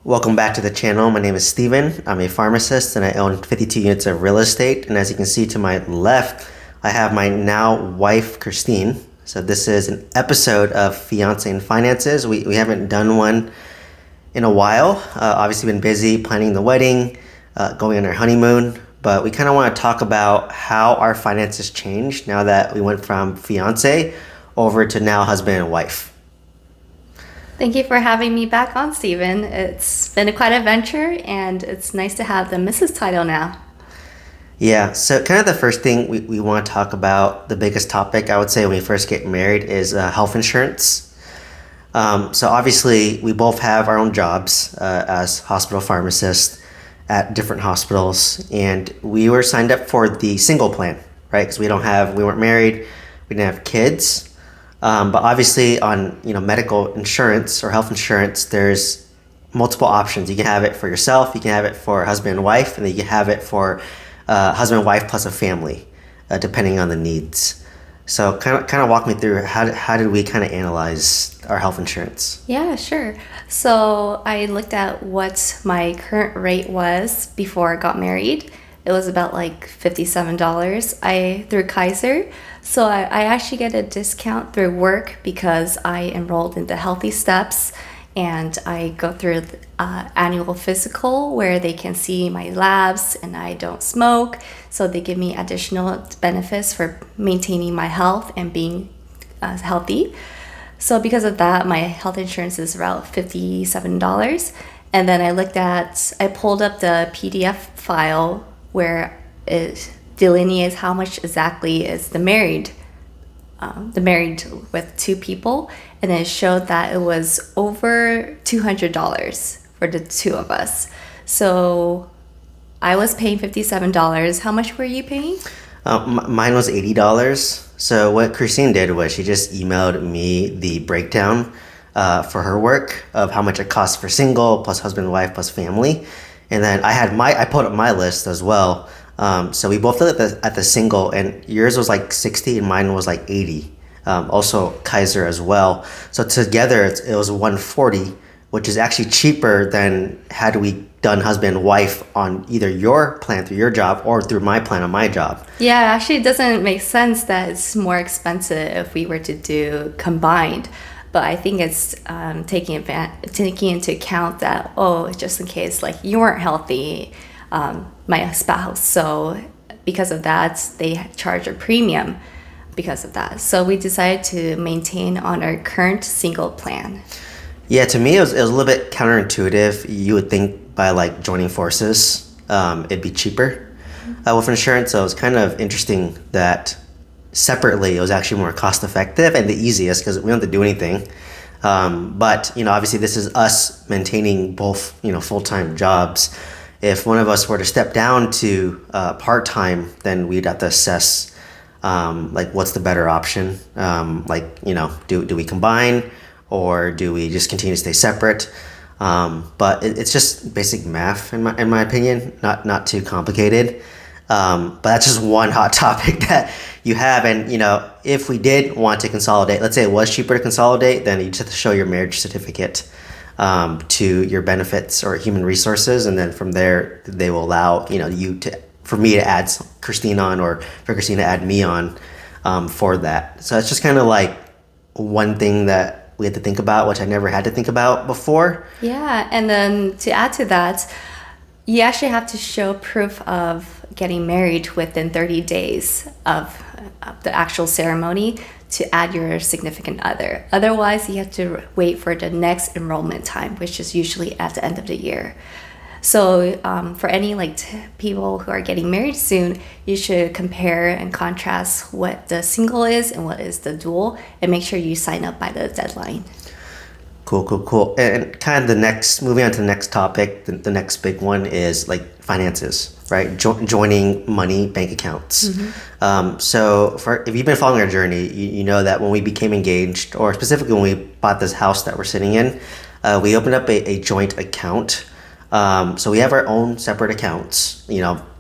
Welcome back to the channel. My name is Steven. I'm a pharmacist and I own 52 units of real estate. And as you can see to my left, I have my now wife, Christine. So this is an episode of Fiancé and Finances. We haven't done one in a while. Obviously been busy planning the wedding, going on our honeymoon. But we kind of want to talk about how our finances changed now that we went from fiancé over to now husband and wife. Thank you for having me back on, Stephen. It's been quite an adventure, and it's nice to have the Mrs. title now. Yeah, so kind of the first thing we want to talk about, the biggest topic I would say when we first get married is health insurance. So obviously we both have our own jobs as hospital pharmacists at different hospitals, and we were signed up for the single plan, right? Because we weren't married, we didn't have kids. But obviously on medical insurance or health insurance, there's multiple options. You can have it for yourself, you can have it for husband and wife, and then you can have it for husband and wife plus a family, depending on the needs. So kind of walk me through how did we kind of analyze our health insurance? Yeah, sure. So I looked at what my current rate was before I got married. It was about like $57 through Kaiser. So I actually get a discount through work because I enrolled in the Healthy Steps, and I go through annual physical where they can see my labs and I don't smoke. So they give me additional benefits for maintaining my health and being healthy. So because of that, my health insurance is around $57. And then I pulled up the PDF file where it delineates how much exactly is the married with two people, and it showed that it was over $200 for the two of us. So I was paying $57. How much were you paying? Mine was $80. So what Christine did was she just emailed me the breakdown for her work of how much it costs for single plus husband and wife plus family. And then I pulled up my list as well. So we both looked at the single, and yours was like 60 and mine was like 80. Also Kaiser as well. So together it was 140, which is actually cheaper than had we done husband and wife on either your plan through your job or through my plan on my job. Yeah, actually it doesn't make sense that it's more expensive if we were to do combined. But I think it's taking into account that, just in case like you weren't healthy, my spouse. So because of that, they charge a premium because of that. So we decided to maintain on our current single plan. Yeah, to me it was a little bit counterintuitive. You would think by like joining forces, it'd be cheaper with insurance. So it was kind of interesting that separately it was actually more cost effective and the easiest because we don't have to do anything. But obviously this is us maintaining both full-time jobs. If one of us were to step down to part-time, then we'd have to assess like what's the better option. Do we combine or do we just continue to stay separate? But it's just basic math in my opinion, not too complicated. But that's just one hot topic that you have. And if we did want to consolidate, let's say it was cheaper to consolidate, then you just have to show your marriage certificate to your benefits or human resources, and then from there they will allow for me to add Christine on, or for Christine to add me on for that. So it's just kind of like one thing that we had to think about, which I never had to think about before. Yeah, and then to add to that, you actually have to show proof of getting married within 30 days of the actual ceremony to add your significant other. Otherwise, you have to wait for the next enrollment time, which is usually at the end of the year. So for any people who are getting married soon, you should compare and contrast what the single is and what is the dual, and make sure you sign up by the deadline. Cool. And kind of moving on to the next topic, the next big one is like finances, right? Joining money bank accounts. Mm-hmm. So if you've been following our journey, you know that when we became engaged, or specifically when we bought this house that we're sitting in, we opened up a joint account. So we have our own separate accounts,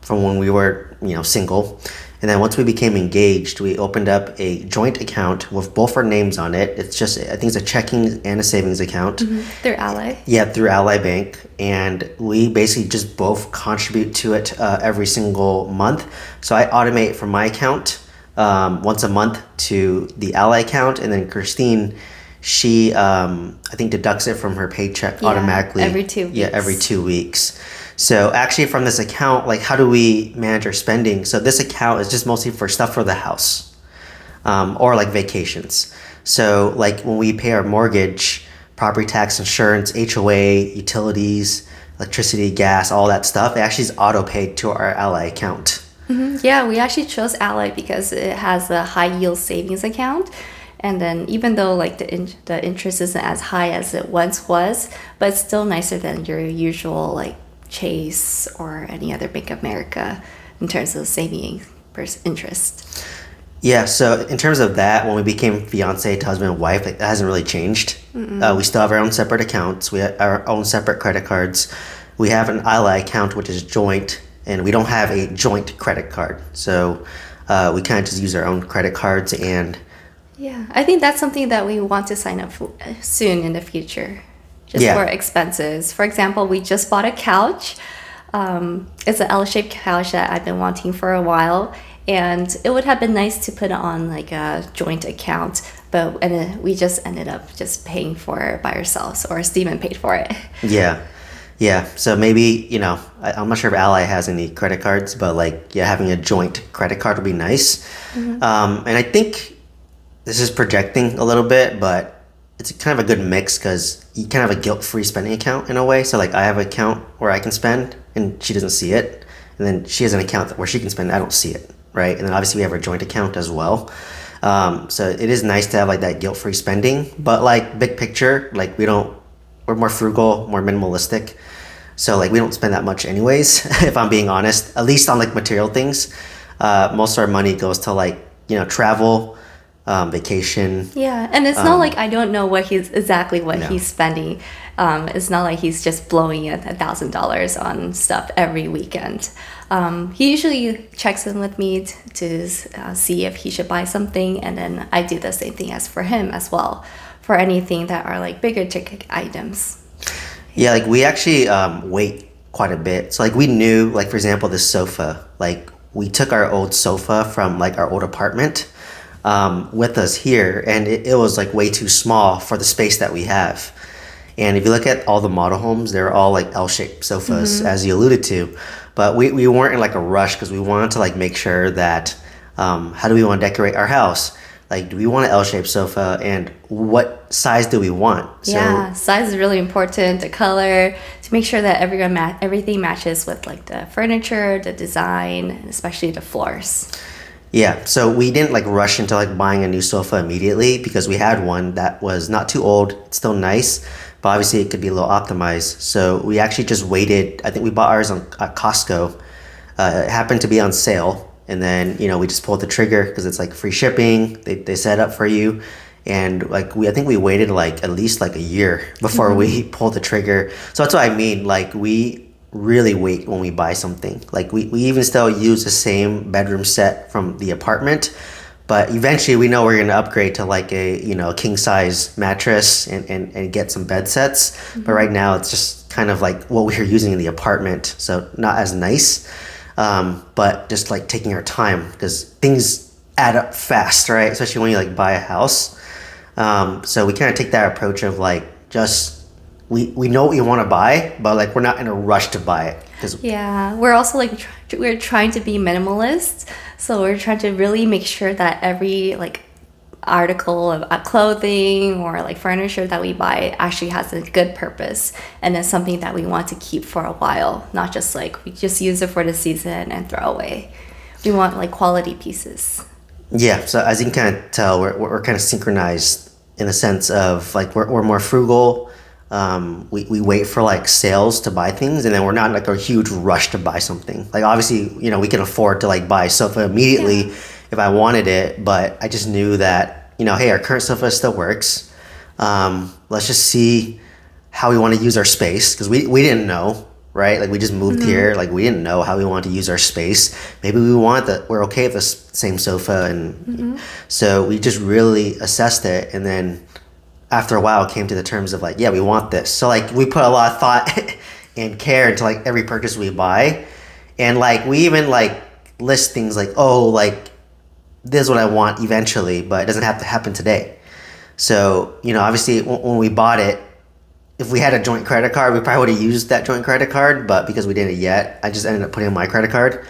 from when we were, single. And then once we became engaged, we opened up a joint account with both our names on it. It's just, I think it's a checking and a savings account. Through Ally. Yeah, through Ally Bank. And we basically just both contribute to it every single month. So I automate from my account once a month to the Ally account. And then Christine, she, I think, deducts it from her paycheck automatically. Every 2 weeks. Yeah, every 2 weeks. So actually from this account, like how do we manage our spending? So this account is just mostly for stuff for the house or like vacations. So like when we pay our mortgage, property tax, insurance, HOA, utilities, electricity, gas, all that stuff, it actually is auto paid to our Ally account. Yeah, we actually chose Ally because it has a high yield savings account. And then even though like the interest isn't as high as it once was, but it's still nicer than your usual like Chase or any other Bank of America in terms of saving interest. Yeah, so in terms of that, when we became fiance to husband and wife, like, that hasn't really changed. We still have our own separate accounts. We have our own separate credit cards. We have an Ally account, which is joint, and we don't have a joint credit card. So we kind of just use our own credit cards. And yeah, I think that's something that we want to sign up for soon in the future. Just for expenses. For example, we just bought a couch. It's an L-shaped couch that I've been wanting for a while, and it would have been nice to put it on like a joint account, but we just ended up just paying for it by ourselves, or Steven paid for it. Yeah. So maybe, I'm not sure if Ally has any credit cards, but like, having a joint credit card would be nice. And I think this is projecting a little bit, but it's kind of a good mix because you kind of have a guilt-free spending account in a way. So like I have an account where I can spend and she doesn't see it. And then she has an account where she can spend and I don't see it, right? And then obviously we have our joint account as well. So it is nice to have like that guilt-free spending. But like big picture, like we're more frugal, more minimalistic. So like we don't spend that much anyways, if I'm being honest, at least on like material things. Most of our money goes to like, travel, vacation. Yeah, and it's not like I don't know what he's spending. It's not like he's just blowing it $1,000 on stuff every weekend. He usually checks in with me to see if he should buy something, and then I do the same thing as for him as well for anything that are like bigger ticket items. Yeah, like we actually wait quite a bit. So like we knew, like for example, this sofa, like we took our old sofa from like our old apartment with us here, and it was like way too small for the space that we have. And if you look at all the model homes, they're all like L-shaped sofas, as you alluded to. But we weren't in like a rush because we wanted to like make sure that how do we want to decorate our house? Like, do we want an L-shaped sofa, and what size do we want? Size is really important. The color, to make sure that everything matches with like the furniture, the design, and especially the floors. Yeah, so we didn't like rush into like buying a new sofa immediately because we had one that was not too old, it's still nice, but obviously it could be a little optimized. So we actually just waited. I think we bought ours at Costco. It happened to be on sale, and then we just pulled the trigger because it's like free shipping. They set it up for you, and like I think we waited like at least like a year before we pulled the trigger. So that's what I mean. Like we really wait when we buy something. Like we even still use the same bedroom set from the apartment, but eventually we know we're going to upgrade to like a king size mattress and get some bed sets. But right now it's just kind of like what we were using in the apartment, so not as nice, but just like taking our time because things add up fast, right? Especially when you like buy a house. So we kind of take that approach of like just we know what we want to buy, but like we're not in a rush to buy it. We're also like we're trying to be minimalist, so we're trying to really make sure that every like article of clothing or like furniture that we buy actually has a good purpose and is something that we want to keep for a while, not just like we just use it for the season and throw away. We want like quality pieces. Yeah, so as you can kind of tell, we're kind of synchronized in the sense of like we're more frugal. We wait for like sales to buy things, and then we're not in like a huge rush to buy something. Like obviously, we can afford to like buy a sofa immediately if I wanted it, but I just knew that, hey, our current sofa still works. Let's just see how we want to use our space because we didn't know. right? Like we just moved here, like we didn't know how we wanted to use our space. Maybe we're okay with the same sofa, and so we just really assessed it, and then after a while came to the terms of like, yeah, we want this. So like we put a lot of thought and care into like every purchase we buy, and like we even like list things like, oh, like this is what I want eventually, but it doesn't have to happen today. So, obviously when we bought it, if we had a joint credit card, we probably would have used that joint credit card, but because we didn't yet, I just ended up putting in my credit card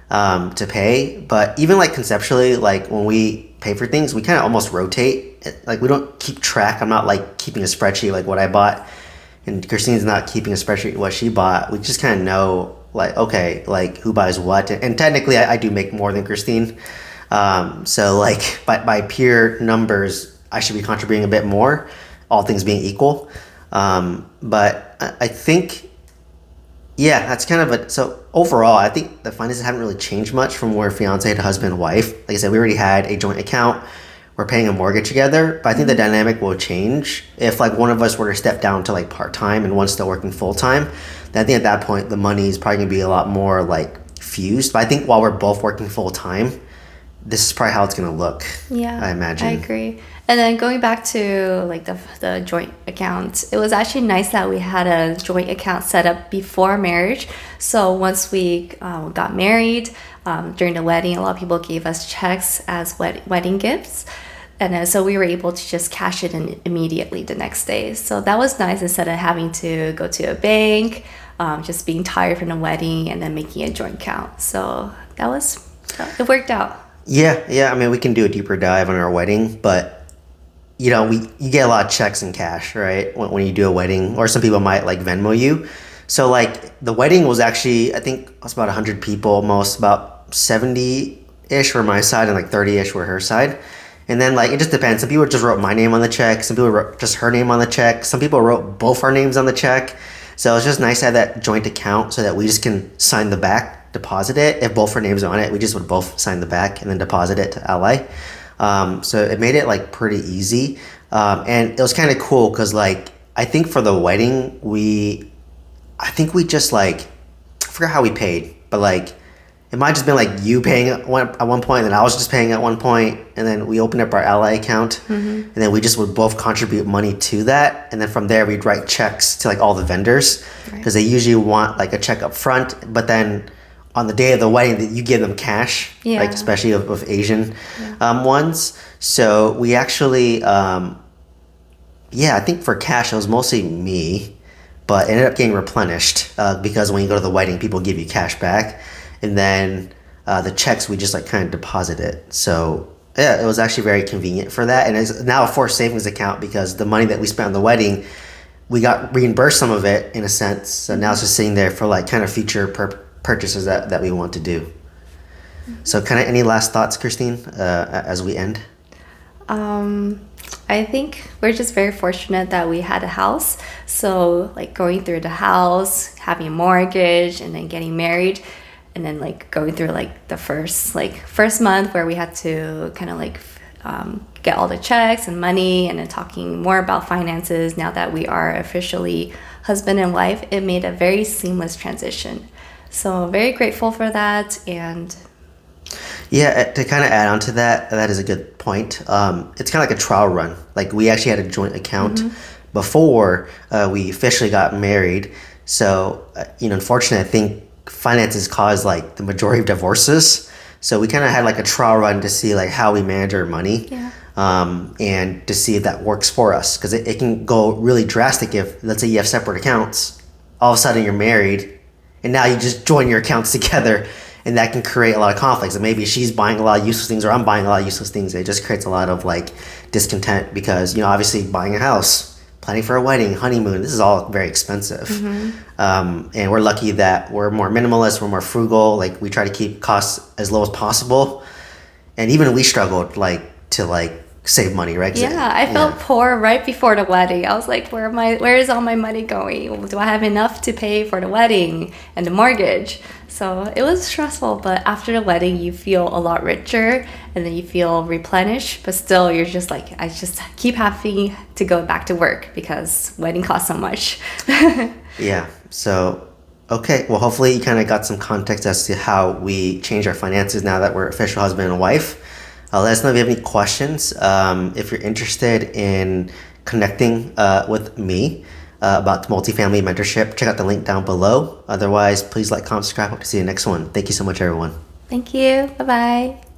to pay. But even like conceptually, like when we pay for things, we kind of almost rotate. Like we don't keep track. I'm not like keeping a spreadsheet like what I bought, and Christine's not keeping a spreadsheet what she bought. We just kind of know like, okay, like who buys what. And technically I do make more than Christine. So like by pure numbers, I should be contributing a bit more, all things being equal. But I think, yeah, that's kind of so overall, I think the finances haven't really changed much from where fiance to husband and wife. Like I said, we already had a joint account. We're paying a mortgage together, but I think the dynamic will change if like one of us were to step down to like part-time and one's still working full-time. Then I think at that point, the money is probably gonna be a lot more like fused. But I think while we're both working full-time, this is probably how it's gonna look. Yeah, I imagine. I agree. And then going back to like the joint account, it was actually nice that we had a joint account set up before marriage. So once we got married, during the wedding, a lot of people gave us checks as wedding gifts. And so we were able to just cash it in immediately the next day. So that was nice instead of having to go to a bank, just being tired from the wedding and then making a joint account. So it worked out. Yeah. I mean, we can do a deeper dive on our wedding, but you get a lot of checks in cash, right? When you do a wedding, or some people might like Venmo you. So like the wedding was actually, I think it was about 100 people, almost about 70-ish were my side and like 30-ish were her side. And then like, it just depends. Some people just wrote my name on the check. Some people wrote just her name on the check. Some people wrote both our names on the check. So it's just nice to have that joint account so that we just can sign the back, deposit it. If both our names are on it, we just would both sign the back and then deposit it to Ally. So it made it like pretty easy. And it was kind of cool because like, I think for the wedding, I think we just like, I forgot how we paid, but like, it might just been like you paying at one point, and then I was just paying at one point, and then we opened up our Ally account, and then we just would both contribute money to that, and then from there we'd write checks to like all the vendors, because they usually want like a check up front, but then on the day of the wedding, you give them cash, like especially of Asian ones. So we actually, I think for cash it was mostly me, but it ended up getting replenished because when you go to the wedding, people give you cash back. And then the checks, we just like kind of deposit it. So yeah, it was actually very convenient for that. And it's now a forced savings account because the money that we spent on the wedding, we got reimbursed some of it in a sense. So now it's just sitting there for like kind of future purchases that we want to do. So kind of any last thoughts, Christine, as we end? I think we're just very fortunate that we had a house. So like going through the house, having a mortgage, and then getting married, and then like going through like the first month where we had to kind of like get all the checks and money, and then talking more about finances now that we are officially husband and wife, it made a very seamless transition. So very grateful for that. And yeah, to kind of add on to that, that is a good point. It's kind of like a trial run. Like we actually had a joint account before we officially got married. So, unfortunately, I think finances cause like the majority of divorces. So we kind of had like a trial run to see like how we manage our money, and to see if that works for us. Because it can go really drastic if, let's say you have separate accounts, all of a sudden you're married, and now you just join your accounts together, and that can create a lot of conflicts. And maybe she's buying a lot of useless things, or I'm buying a lot of useless things. It just creates a lot of like discontent because, obviously buying a house, planning for a wedding, honeymoon, this is all very expensive. And we're lucky that we're more minimalist, we're more frugal. Like we try to keep costs as low as possible. And even we struggled to save money, right? Yeah, I felt poor right before the wedding. I was like, where is all my money going? Do I have enough to pay for the wedding and the mortgage? So it was stressful, but after the wedding, you feel a lot richer, and then you feel replenished, but still you're just like, I just keep having to go back to work because wedding costs so much. Yeah. So Okay, well, hopefully you kind of got some context as to how we change our finances now that we're official husband and wife. Let us know if you have any questions. If you're interested in connecting with me about the multifamily mentorship, check out the link down below. Otherwise, please like, comment, subscribe. Hope to see you next one. Thank you so much, everyone. Thank you. Bye bye.